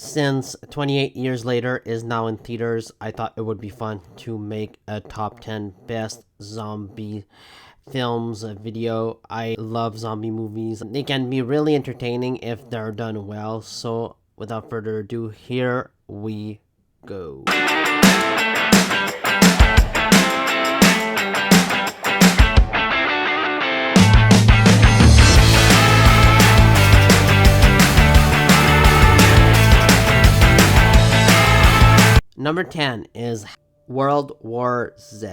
Since 28 years later is now in theaters, I thought it would be fun to make a top 10 best zombie films video. I love zombie movies. They can be really entertaining if they're done well. So without further ado, here we go. Number 10 is World War Z.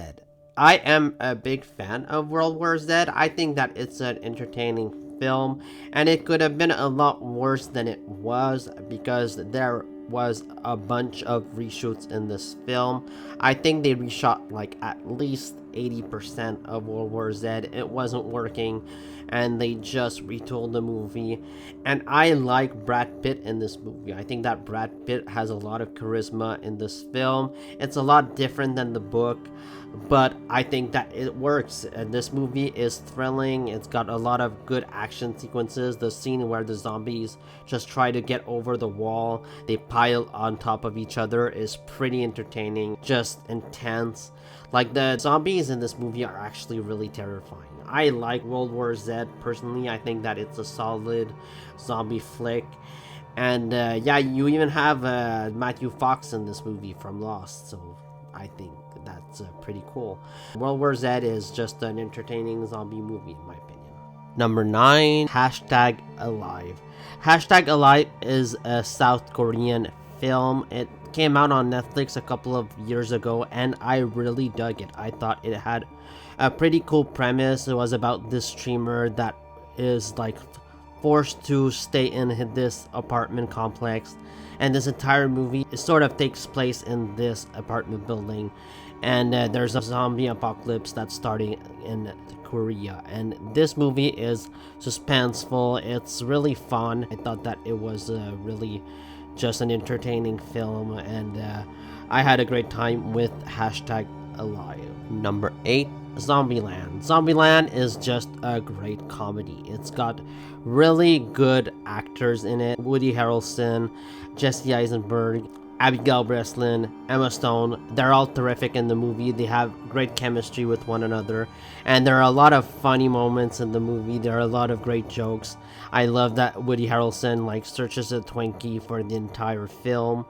I am a big fan of World War Z. I think that it's an entertaining film, and it could have been a lot worse than it was because there was a bunch of reshoots in this film. I think they reshot like at least 80% of World War Z. It wasn't working, and they just retooled the movie. And I like Brad Pitt in this movie. I think that Brad Pitt has a lot of charisma in this film. It's a lot different than the book, but I think that it works. And this movie is thrilling. It's got a lot of good action sequences. The scene where the zombies just try to get over the wall, they pile on top of each other, is pretty entertaining, just intense. Like, the zombies in this movie are actually really terrifying. I like World War Z personally. I think that it's a solid zombie flick. And yeah, you even have Matthew Fox in this movie from Lost, so I think that's pretty cool. World War Z is just an entertaining zombie movie in my opinion. Number 9, #Alive. #Alive is a South Korean film. It came out on Netflix a couple of years ago, and I really dug it. I thought it had a pretty cool premise. It was about this streamer that is like forced to stay in this apartment complex, and this entire movie sort of takes place in this apartment building, and there's a zombie apocalypse that's starting in Korea. And this movie is suspenseful. It's really fun. I thought that it was really just an entertaining film, and I had a great time with #Alive. Number 8, Zombieland. Zombieland is just a great comedy. It's got really good actors in it. Woody Harrelson, Jesse Eisenberg, Abigail Breslin, Emma Stone. They're all terrific in the movie. They have great chemistry with one another, and there are a lot of funny moments in the movie. There are a lot of great jokes. I love that Woody Harrelson like searches a Twinkie for the entire film.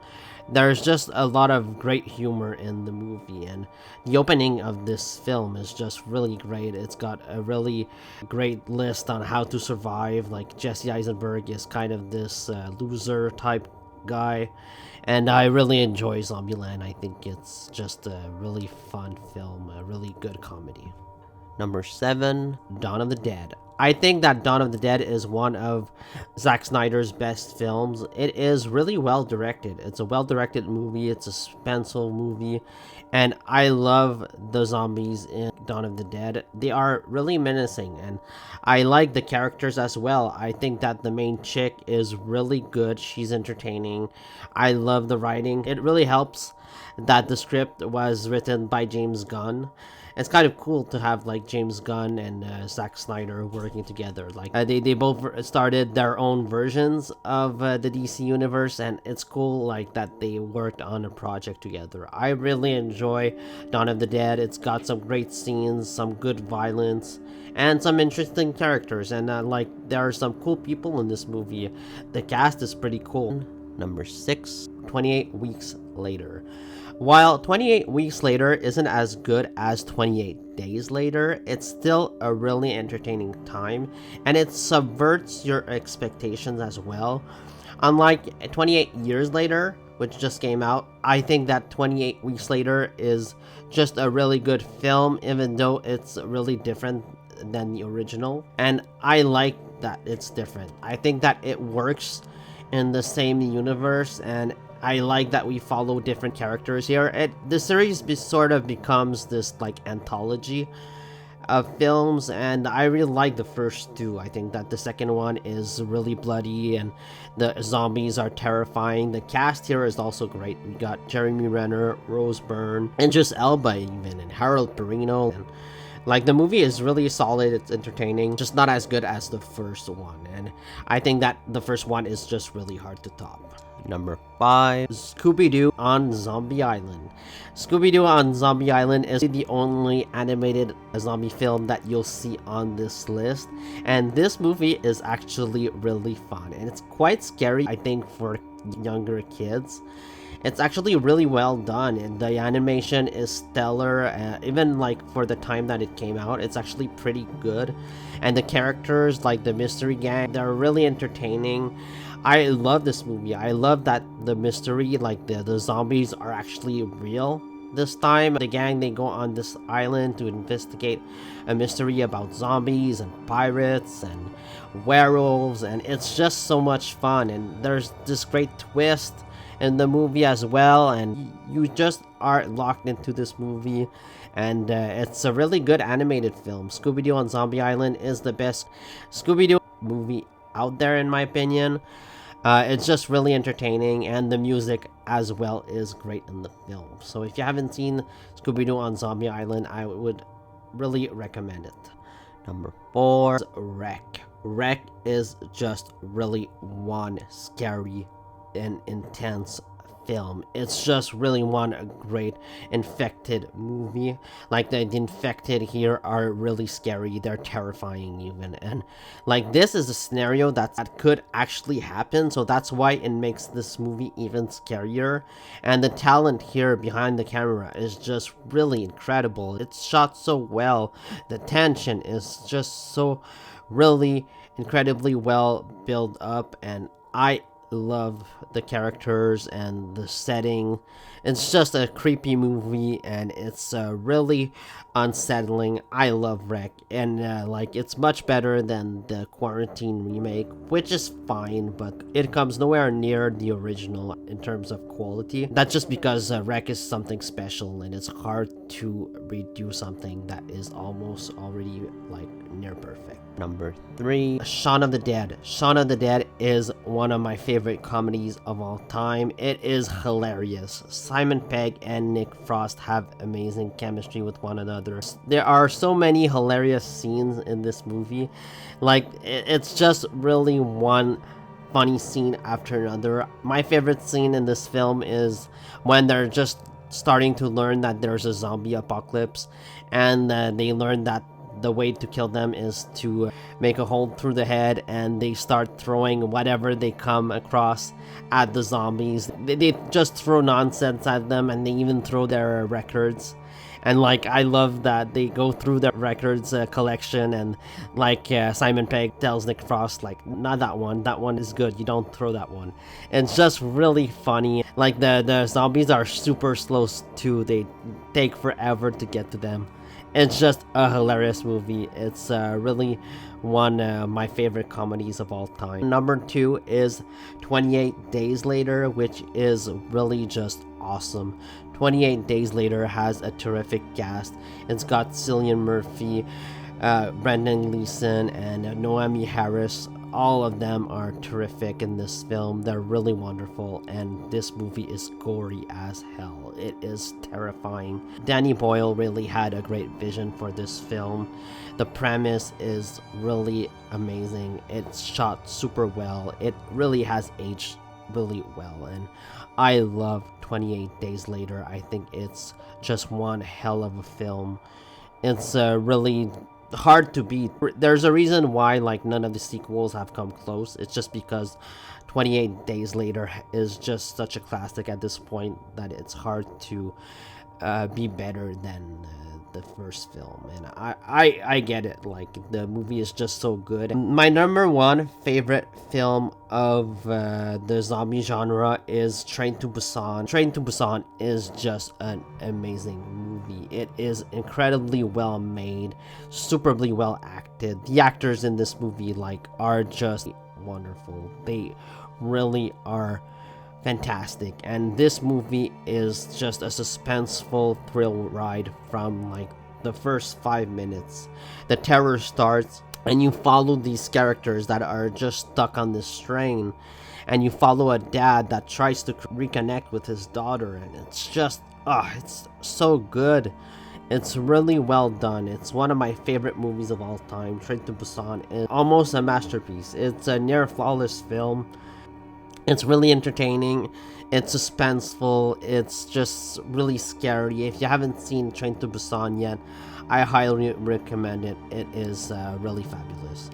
There's just a lot of great humor in the movie, and the opening of this film is just really great. It's got a really great list on how to survive. Like, Jesse Eisenberg is kind of this loser type guy, and I really enjoy Zombieland. I think it's just a really fun film, a really good comedy. Number 7, Dawn of the Dead. I think that Dawn of the Dead is one of Zack Snyder's best films. It is really well directed. It's a well directed movie. It's a suspenseful movie, and I love the zombies in Dawn of the Dead. They are really menacing, and I like the characters as well. I think that the main chick is really good. She's entertaining. I love the writing. It really helps that the script was written by James Gunn. It's kind of cool to have like James Gunn and Zack Snyder working together. Like they both started their own versions of the DC universe, and it's cool like that they worked on a project together. I really enjoy Dawn of the Dead. It's got some great scenes, some good violence, and some interesting characters, and like there are some cool people in this movie. The cast is pretty cool. Number 6, 28 Weeks Later. While 28 Weeks Later isn't as good as 28 Days Later, it's still a really entertaining time, and it subverts your expectations as well. Unlike 28 Years Later, which just came out, I think that 28 Weeks Later is just a really good film, even though it's really different than the original. And I like that it's different. I think that it works in the same universe, and I like that we follow different characters here. The series sort of becomes this like anthology of films, and I really like the first two. I think that the second one is really bloody, and the zombies are terrifying. The cast here is also great. We got Jeremy Renner, Rose Byrne, and just Elba even, and Harold Perrineau. And like, the movie is really solid. It's entertaining, just not as good as the first one, and I think that the first one is just really hard to top. Number 5, Scooby-Doo on Zombie Island. Scooby-Doo on Zombie Island is the only animated zombie film that you'll see on this list, and this movie is actually really fun, and it's quite scary, I think, for younger kids. It's actually really well done, and the animation is stellar. Even like for the time that it came out, it's actually pretty good. And the characters, like the mystery gang, they're really entertaining. I love this movie. I love that the mystery, like the zombies, are actually real. This time, the gang, they go on this island to investigate a mystery about zombies and pirates and werewolves, and it's just so much fun. And there's this great twist in the movie as well, and you just are locked into this movie, and it's a really good animated film. Scooby-Doo on Zombie Island is the best Scooby-Doo movie out there, in my opinion. It's just really entertaining, and the music as well is great in the film. So if you haven't seen Scooby-Doo on Zombie Island, I would really recommend it. Number 4 is Wreck. Wreck is just really one scary and intense film. It's just really one great infected movie. Like the infected here are really scary. They're terrifying even, and like this is a scenario that could actually happen, so that's why it makes this movie even scarier. And the talent here behind the camera is just really incredible. It's shot so well. The tension is just so really incredibly well built up, and I love the characters and the setting. It's just a creepy movie, and it's really unsettling. I love Wreck, and like it's much better than the Quarantine remake, which is fine, but it comes nowhere near the original in terms of quality. That's just because Wreck is something special, and it's hard to redo something that is almost already like near perfect. Number 3, Shaun of the Dead. Shaun of the Dead is one of my favorite comedies of all time. It is hilarious. Simon Pegg and Nick Frost have amazing chemistry with one another. There are so many hilarious scenes in this movie. Like, it's just really one funny scene after another. My favorite scene in this film is when they're just starting to learn that there's a zombie apocalypse, and they learn that the way to kill them is to make a hole through the head, and they start throwing whatever they come across at the zombies. They just throw nonsense at them, and they even throw their records. And like, I love that they go through their records collection, and like Simon Pegg tells Nick Frost, like, not that one is good, you don't throw that one. It's just really funny. Like the zombies are super slow too. They take forever to get to them. It's just a hilarious movie. It's really one of my favorite comedies of all time. Number 2 is 28 Days Later, which is really just awesome. 28 Days Later has a terrific cast. It's got Cillian Murphy, Brendan Gleeson, and Noemi Harris. All of them are terrific in this film. They're really wonderful, and this movie is gory as hell. It is terrifying. Danny Boyle really had a great vision for this film. The premise is really amazing. It's shot super well. It really has aged really well, and I love 28 Days Later. I think it's just one hell of a film. It's really hard to beat. There's a reason why like none of the sequels have come close. It's just because 28 Days Later is just such a classic at this point that it's hard to be better than the first film. And I get it. Like, the movie is just so good. My number 1 favorite film of the zombie genre is Train to Busan. Train to Busan is just an amazing movie. It is incredibly well made, superbly well acted. The actors in this movie like are just wonderful. They really are fantastic, and this movie is just a suspenseful thrill ride from like the first 5 minutes. The terror starts, and you follow these characters that are just stuck on this train, and you follow a dad that tries to reconnect with his daughter, and it's just it's so good. It's really well done. It's one of my favorite movies of all time. Train to Busan is almost a masterpiece. It's a near flawless film. It's really entertaining. It's suspenseful. It's just really scary. If you haven't seen Train to Busan yet, I highly recommend it. It is really fabulous.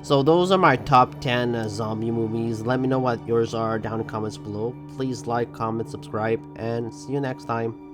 So those are my top 10 zombie movies. Let me know what yours are down in the comments below. Please like, comment, subscribe, and see you next time.